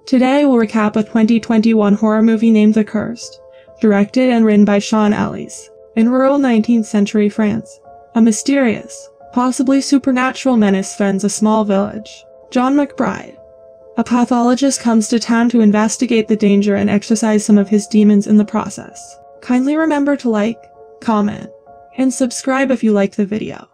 Today we'll recap a 2021 horror movie named The Cursed, directed and written by Sean Ellis. In rural 19th century France, a mysterious, possibly supernatural menace threatens a small village. John McBride, a pathologist, comes to town to investigate the danger and exorcise some of his demons in the process. Kindly remember to like, comment, and subscribe if you liked the video.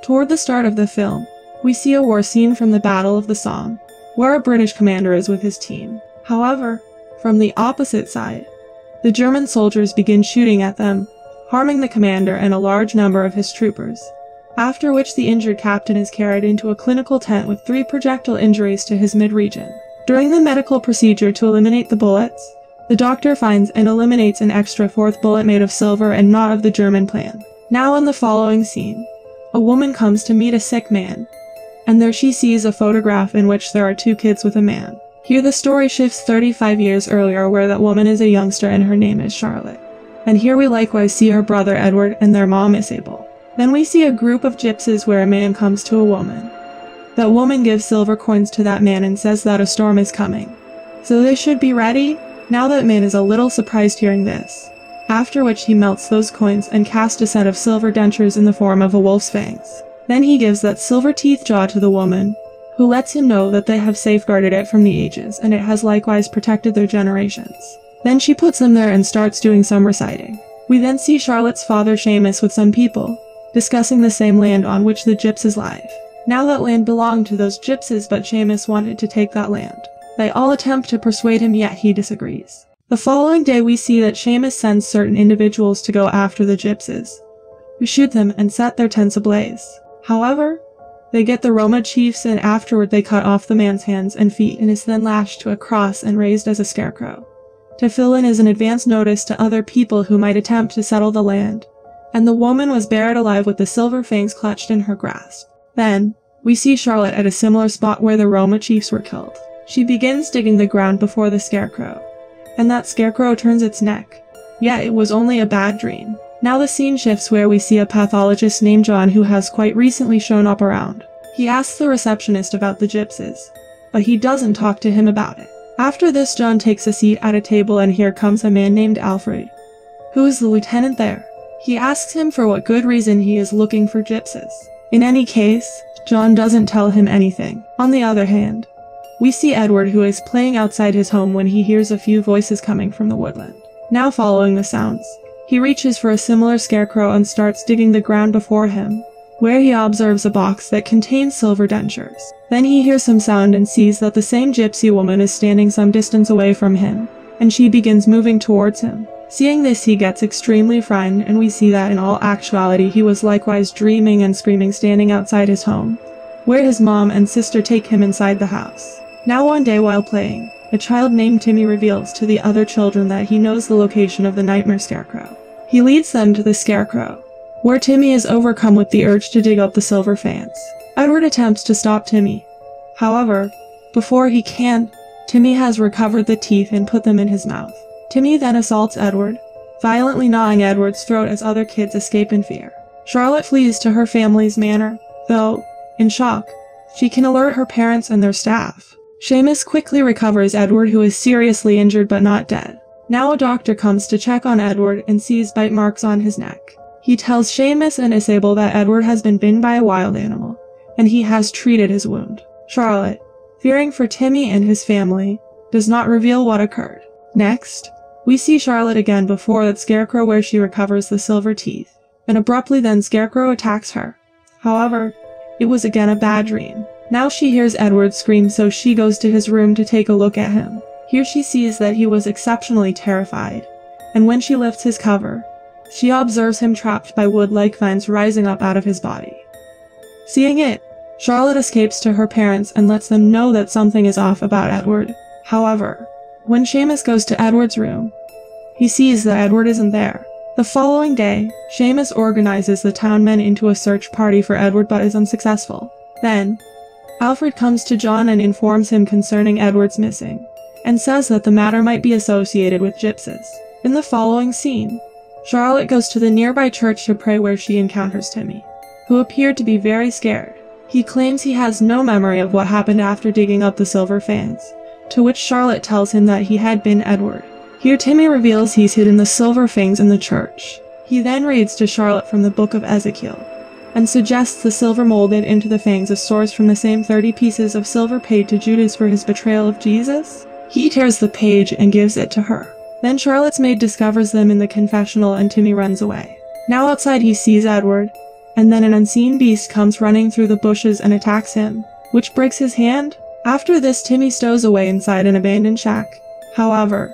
Toward the start of the film, we see a war scene from the Battle of the Somme, where a British commander is with his team. However, from the opposite side, the German soldiers begin shooting at them, harming the commander and a large number of his troopers, after which the injured captain is carried into a clinical tent with 3 projectile injuries to his mid-region. During the medical procedure to eliminate the bullets, the doctor finds and eliminates an extra 4th bullet made of silver and not of the German plan. Now in the following scene, a woman comes to meet a sick man, and there she sees a photograph in which there are 2 kids with a man. Here the story shifts 35 years earlier, where that woman is a youngster and her name is Charlotte. And here we likewise see her brother Edward and their mom Isabel. Then we see a group of gypsies where a man comes to a woman. That woman gives silver coins to that man and says that a storm is coming, so they should be ready. Now that man is a little surprised hearing this, after which he melts those coins and casts a set of silver dentures in the form of a wolf's fangs. Then he gives that silver teeth jaw to the woman, who lets him know that they have safeguarded it from the ages and it has likewise protected their generations. Then she puts them there and starts doing some reciting. We then see Charlotte's father Seamus with some people, discussing the same land on which the gypsies live. Now that land belonged to those gypsies, but Seamus wanted to take that land. They all attempt to persuade him, yet he disagrees. The following day we see that Seamus sends certain individuals to go after the gypsies, who shoot them and set their tents ablaze. However, they get the Roma chiefs, and afterward they cut off the man's hands and feet and is then lashed to a cross and raised as a scarecrow, to fill in as an advance notice to other people who might attempt to settle the land. And the woman was buried alive with the silver fangs clutched in her grasp. Then, we see Charlotte at a similar spot where the Roma chiefs were killed. She begins digging the ground before the scarecrow, and that scarecrow turns its neck. Yet it was only a bad dream. Now the scene shifts where we see a pathologist named John who has quite recently shown up around. He asks the receptionist about the gypsies, but he doesn't talk to him about it. After this, John takes a seat at a table, and here comes a man named Alfred, who is the lieutenant there. He asks him for what good reason he is looking for gypsies. In any case, John doesn't tell him anything. On the other hand, we see Edward, who is playing outside his home when he hears a few voices coming from the woodland. Now following the sounds, he reaches for a similar scarecrow and starts digging the ground before him, where he observes a box that contains silver dentures. Then he hears some sound and sees that the same gypsy woman is standing some distance away from him, and she begins moving towards him. Seeing this, he gets extremely frightened, and we see that in all actuality he was likewise dreaming and screaming standing outside his home, where his mom and sister take him inside the house. Now one day while playing, a child named Timmy reveals to the other children that he knows the location of the nightmare scarecrow. He leads them to the scarecrow, where Timmy is overcome with the urge to dig up the silver fangs. Edward attempts to stop Timmy. However, before he can, Timmy has recovered the teeth and put them in his mouth. Timmy then assaults Edward, violently gnawing Edward's throat as other kids escape in fear. Charlotte flees to her family's manor, though, in shock, she can alert her parents and their staff. Seamus quickly recovers Edward, who is seriously injured but not dead. Now a doctor comes to check on Edward and sees bite marks on his neck. He tells Seamus and Isabel that Edward has been bitten by a wild animal, and he has treated his wound. Charlotte, fearing for Timmy and his family, does not reveal what occurred. Next, we see Charlotte again before that scarecrow, where she recovers the silver teeth, and abruptly then Scarecrow attacks her. However, it was again a bad dream. Now she hears Edward scream, so she goes to his room to take a look at him. Here she sees that he was exceptionally terrified, and when she lifts his cover, she observes him trapped by wood-like vines rising up out of his body. Seeing it, Charlotte escapes to her parents and lets them know that something is off about Edward. However, when Seamus goes to Edward's room, he sees that Edward isn't there. The following day, Seamus organizes the town men into a search party for Edward but is unsuccessful. Then, Alfred comes to John and informs him concerning Edward's missing, and says that the matter might be associated with gypsies. In the following scene, Charlotte goes to the nearby church to pray, where she encounters Timmy, who appeared to be very scared. He claims he has no memory of what happened after digging up the silver fangs, to which Charlotte tells him that he had been Edward. Here Timmy reveals he's hidden the silver fangs in the church. He then reads to Charlotte from the book of Ezekiel, and suggests the silver molded into the fangs is sourced from the same 30 pieces of silver paid to Judas for his betrayal of Jesus. He tears the page and gives it to her. Then Charlotte's maid discovers them in the confessional and Timmy runs away. Now outside he sees Edward, and then an unseen beast comes running through the bushes and attacks him, which breaks his hand. After this, Timmy stows away inside an abandoned shack. However,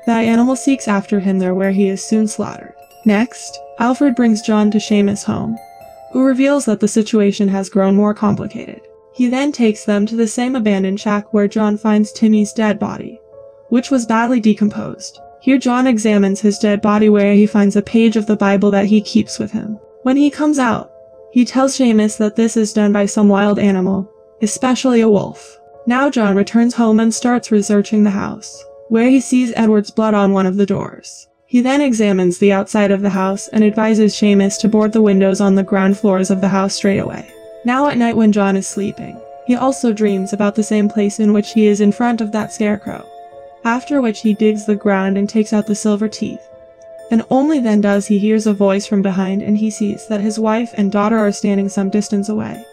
that animal seeks after him there, where he is soon slaughtered. Next, Alfred brings John to Seamus' home, who reveals that the situation has grown more complicated. He then takes them to the same abandoned shack where John finds Timmy's dead body, which was badly decomposed. Here John examines his dead body, where he finds a page of the Bible that he keeps with him. When he comes out, he tells Seamus that this is done by some wild animal, especially a wolf. Now John returns home and starts researching the house, where he sees Edward's blood on one of the doors. He then examines the outside of the house and advises Seamus to board the windows on the ground floors of the house straight away. Now at night when John is sleeping, he also dreams about the same place in which he is in front of that scarecrow, after which he digs the ground and takes out the silver teeth. And only then does he hears a voice from behind, and he sees that his wife and daughter are standing some distance away.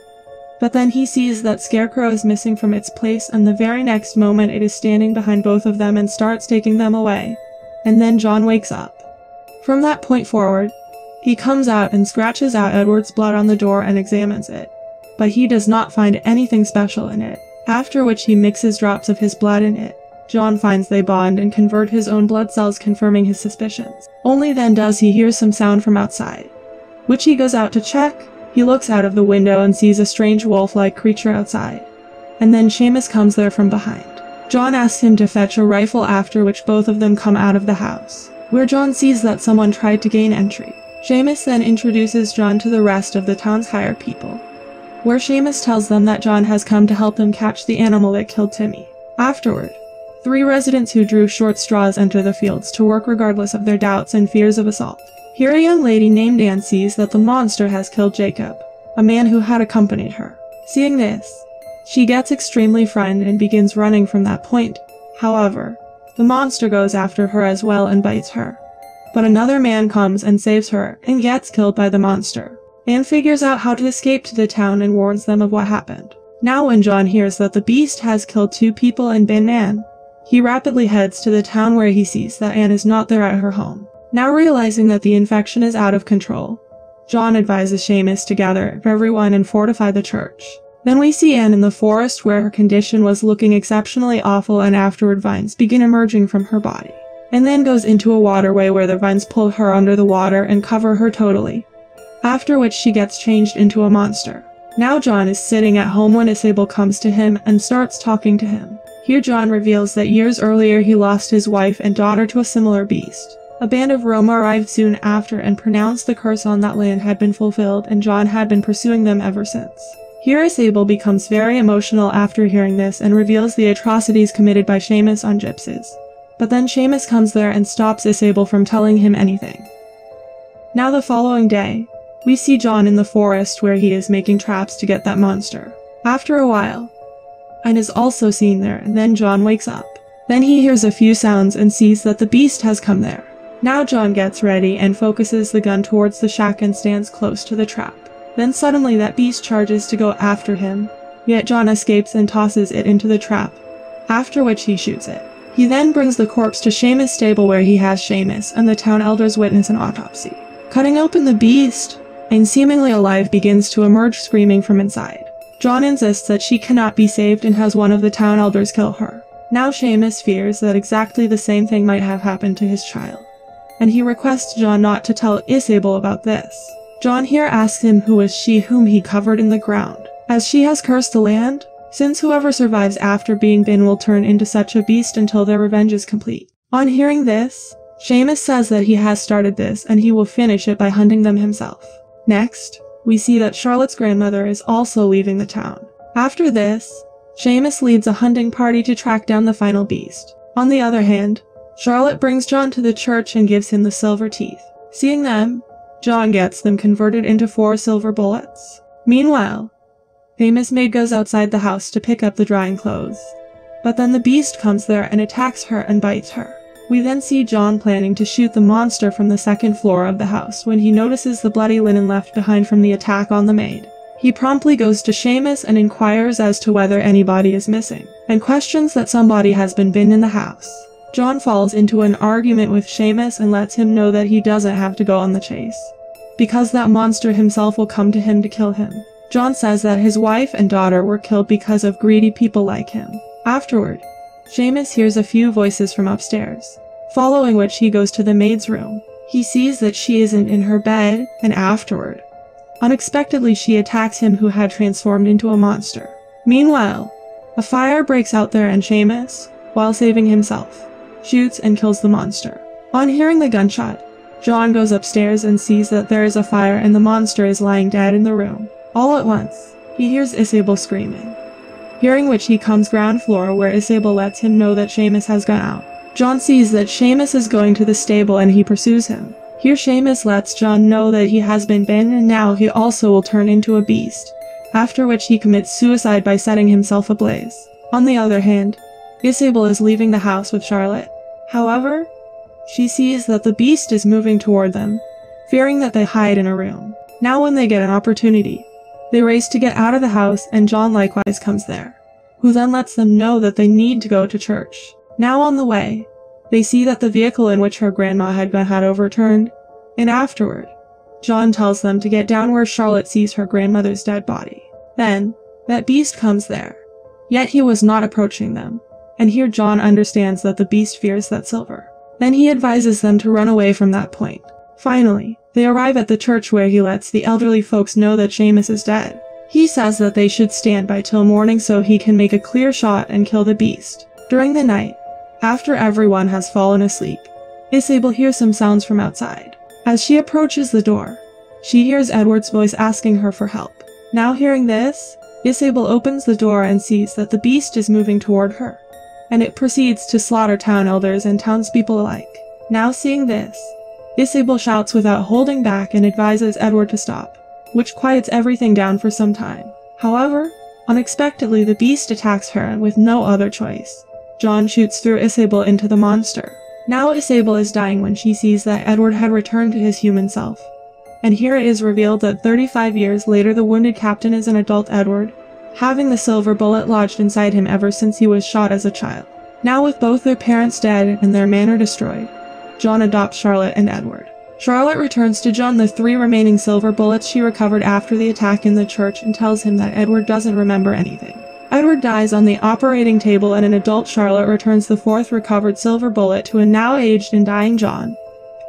But then he sees that scarecrow is missing from its place, and the very next moment it is standing behind both of them and starts taking them away. And then John wakes up. From that point forward, he comes out and scratches out Edward's blood on the door and examines it, but he does not find anything special in it, after which he mixes drops of his blood in it. John finds they bond and convert his own blood cells, confirming his suspicions. Only then does he hear some sound from outside, which he goes out to check. He looks out of the window and sees a strange wolf-like creature outside, and then Seamus comes there from behind. John asks him to fetch a rifle, after which both of them come out of the house, where John sees that someone tried to gain entry. Seamus then introduces John to the rest of the town's hired people, where Seamus tells them that John has come to help them catch the animal that killed Timmy. Afterward, 3 residents who drew short straws enter the fields to work regardless of their doubts and fears of assault. Here a young lady named Anne sees that the monster has killed Jacob, a man who had accompanied her. Seeing this, she gets extremely frightened and begins running from that point. However, the monster goes after her as well and bites her. But another man comes and saves her and gets killed by the monster. Anne figures out how to escape to the town and warns them of what happened. Now when John hears that the beast has killed 2 people and bitten Anne, he rapidly heads to the town, where he sees that Anne is not there at her home. Now realizing that the infection is out of control, John advises Seamus to gather everyone and fortify the church. Then we see Anne in the forest, where her condition was looking exceptionally awful, and afterward vines begin emerging from her body, and then goes into a waterway where the vines pull her under the water and cover her totally, after which she gets changed into a monster. Now John is sitting at home when Isabel comes to him and starts talking to him. Here John reveals that years earlier he lost his wife and daughter to a similar beast. A band of Roma arrived soon after and pronounced the curse on that land had been fulfilled, and John had been pursuing them ever since. Here Isabel becomes very emotional after hearing this and reveals the atrocities committed by Seamus on gypsies. But then Seamus comes there and stops Isabel from telling him anything. Now the following day, we see John in the forest, where he is making traps to get that monster. After a while, Anne is also seen there, and then John wakes up. Then he hears a few sounds and sees that the beast has come there. Now John gets ready and focuses the gun towards the shack and stands close to the trap. Then suddenly that beast charges to go after him, yet John escapes and tosses it into the trap, after which he shoots it. He then brings the corpse to Seamus' stable, where he has Seamus and the town elders witness an autopsy. Cutting open the beast, and seemingly alive begins to emerge screaming from inside. John insists that she cannot be saved and has one of the town elders kill her. Now Seamus fears that exactly the same thing might have happened to his child, and he requests John not to tell Isabel about this. John here asks him who is she whom he covered in the ground, as she has cursed the land, since whoever survives after being bitten will turn into such a beast until their revenge is complete. On hearing this, Seamus says that he has started this and he will finish it by hunting them himself. Next, we see that Charlotte's grandmother is also leaving the town. After this, Seamus leads a hunting party to track down the final beast. On the other hand, Charlotte brings John to the church and gives him the silver teeth. Seeing them, John gets them converted into 4 silver bullets. Meanwhile, famous maid goes outside the house to pick up the drying clothes. But then the beast comes there and attacks her and bites her. We then see John planning to shoot the monster from the 2nd floor of the house when he notices the bloody linen left behind from the attack on the maid. He promptly goes to Seamus and inquires as to whether anybody is missing, and questions that somebody has been in the house. John falls into an argument with Seamus and lets him know that he doesn't have to go on the chase, because that monster himself will come to him to kill him. John says that his wife and daughter were killed because of greedy people like him. Afterward, Seamus hears a few voices from upstairs, following which he goes to the maid's room. He sees that she isn't in her bed, and afterward, unexpectedly she attacks him who had transformed into a monster. Meanwhile, a fire breaks out there and Seamus, while saving himself, shoots and kills the monster. On hearing the gunshot, John goes upstairs and sees that there is a fire and the monster is lying dead in the room. All at once, he hears Isabel screaming, hearing which he comes ground floor where Isabel lets him know that Seamus has gone out. John sees that Seamus is going to the stable and he pursues him. Here Seamus lets John know that he has been bitten and now he also will turn into a beast, after which he commits suicide by setting himself ablaze. On the other hand, Isabel is leaving the house with Charlotte. However, she sees that the beast is moving toward them, fearing that they hide in a room. Now when they get an opportunity, they race to get out of the house and John likewise comes there, who then lets them know that they need to go to church. Now on the way, they see that the vehicle in which her grandma had gone had overturned, and afterward, John tells them to get down where Charlotte sees her grandmother's dead body. Then, that beast comes there, yet he was not approaching them, and here John understands that the beast fears that silver. Then he advises them to run away from that point. Finally, they arrive at the church where he lets the elderly folks know that Seamus is dead. He says that they should stand by till morning so he can make a clear shot and kill the beast. During the night, after everyone has fallen asleep, Isabel hears some sounds from outside. As she approaches the door, she hears Edward's voice asking her for help. Now hearing this, Isabel opens the door and sees that the beast is moving toward her, and it proceeds to slaughter town elders and townspeople alike. Now seeing this, Isabel shouts without holding back and advises Edward to stop, which quiets everything down for some time. However, unexpectedly the beast attacks her and with no other choice, John shoots through Isabel into the monster. Now Isabel is dying when she sees that Edward had returned to his human self. And here it is revealed that 35 years later the wounded captain is an adult Edward, having the silver bullet lodged inside him ever since he was shot as a child. Now with both their parents dead and their manor destroyed, John adopts Charlotte and Edward. Charlotte returns to John the 3 remaining silver bullets she recovered after the attack in the church and tells him that Edward doesn't remember anything. Edward dies on the operating table and an adult Charlotte returns the 4th recovered silver bullet to a now aged and dying John.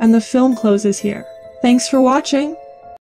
And the film closes here. Thanks for watching.